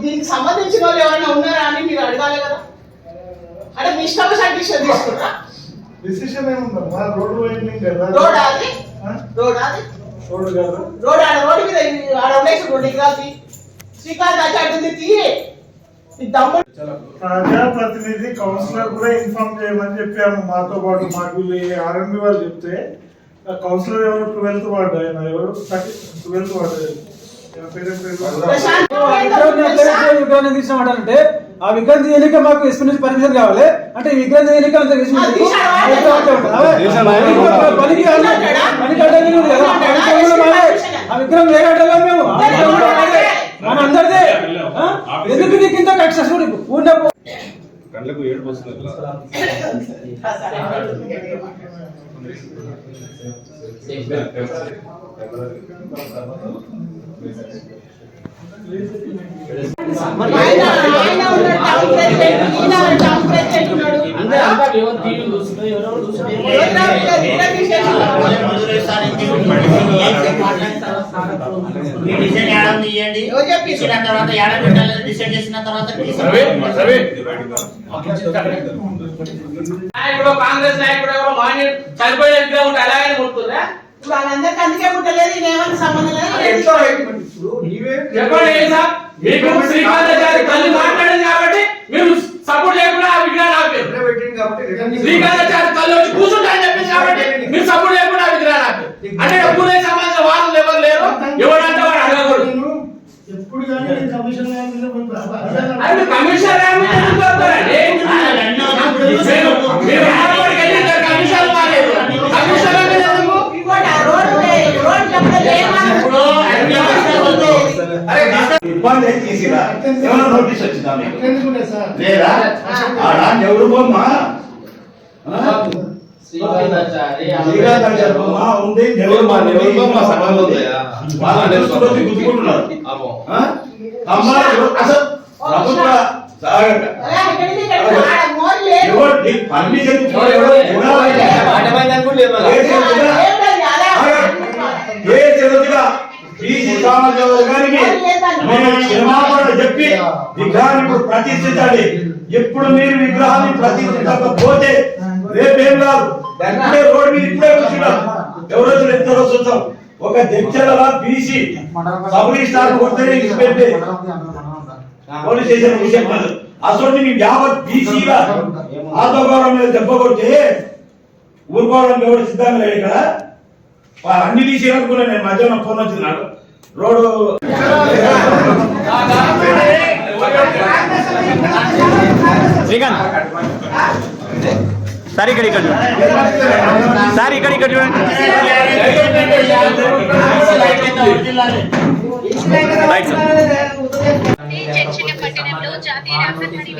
దీనికి సంబంధించిన వాళ్ళు ఎవరైనా ఉన్నారా అని మీరు అడగాలి కదా. అంటే మీ ఇష్టం డిసిషన్ తీసుకుంటా. డిసిషన్ ఏముందమ్మా? రోడ్డు వైండింగ్ కదా. రోడ్ అది రోడ్ అది రోడ్ కాదు. రోడ్ ఆడ రోడ్డు మీద ఆడ ఉండేసి రోడ్డు ఎగ్రాది శ్రీకాంత్ ఆచార్యుడిని తీయే ప్రజాప్రతినిధి కౌన్సిలర్ కూడా ఇన్ఫార్మ్ చేయమని చెప్పాము. మాతో పాటు మాకు ఆర్ఎంబి వాళ్ళు చెప్తే కౌన్సిలర్ ఎవరు 12th వార్డు, ఆయన ఎవరు 12th వార్డు తీసినామంటే ఆ విగ్రహం తీయనిక మాకు ఎస్పీ నుంచి పర్మిషన్ కావాలి. అంటే ఈ విగ్రహం తీయనిక అంత ఆ విగ్రహం వేగట్టగా మేము మన అందరిదే. ఎందుకు నీకు ఇంత కక్ష ఊళ్ళో కళ్ళకు ఏడుపు వస్తుంది. కాంగ్రెస్ నాయకుడు చనిపోయే ఉంటా అలాగే ముడుతుందా? వాళ్ళందరికీ అందుకే ముట్టలేదు. ఇదేమన్నా సంబంధం లేదు. మీకు శ్రీకాంతాచారి తల్లి మాట్లాడింది కాబట్టి మీరు సపోర్ట్ లేకుండా ఆ విగ్రహాన్ని ఆపారు. శ్రీకాంతాచారి తల్లి వచ్చి కూర్చుంటారని చెప్పింది కాబట్టి మీరు సపోర్ట్ లేకుండా ఆ విగ్రహాన్ని ఆపారు. అంటే పూర్ణ సంబంధించిన వాళ్ళు ఎవరు లేరు. ఎవరంటే వాడు అడగకూడదు. ఎప్పుడు కానీ కమిషన్ కమిషన్ ఇబ్బంది ఏం చేసిరా? ఏమైనా నోటీస్ వచ్చిందా మీకు? లేదా ఎవరు బొమ్మ ఉంది గుర్తుకుంటున్నారు. అసలు ప్రభుత్వ పర్మిషన్ ఏ చెరువుగా క్షమాపణ చెప్పి విగ్రహాన్ని ఇప్పుడు ప్రతిష్ఠించాలి. ఎప్పుడు మీరు విగ్రహాన్ని ప్రతిష్ఠించకపోతే రేపేం కాదు. రోడ్డు మీద ఇప్పుడే కూర్చున్నారు. ఎవరో ఎంతరో చూద్దాం. ఒక దెచ్చల బీసీ సబ్ రిజిస్టార్ కొడితే ఇచ్చిపెట్టే పోలీస్ స్టేషన్ విషయం కాదు. అసలు మీ యావత్ బీసీగా ఆత్మగౌరవం మీద దెబ్బ కొడితే ఊరుకోవడానికి ఎవరు సిద్ధంగా లేదు. ఇక్కడ అన్ని బీసీ అనుకున్నా. నేను మధ్యాహ్నం ఫోన్ వచ్చింది నాకు. రోడ్డు సార్ ఇక్కడ సార్ ఇక్కడ చర్చిల పట్టణంలో జాతీయ రహదారి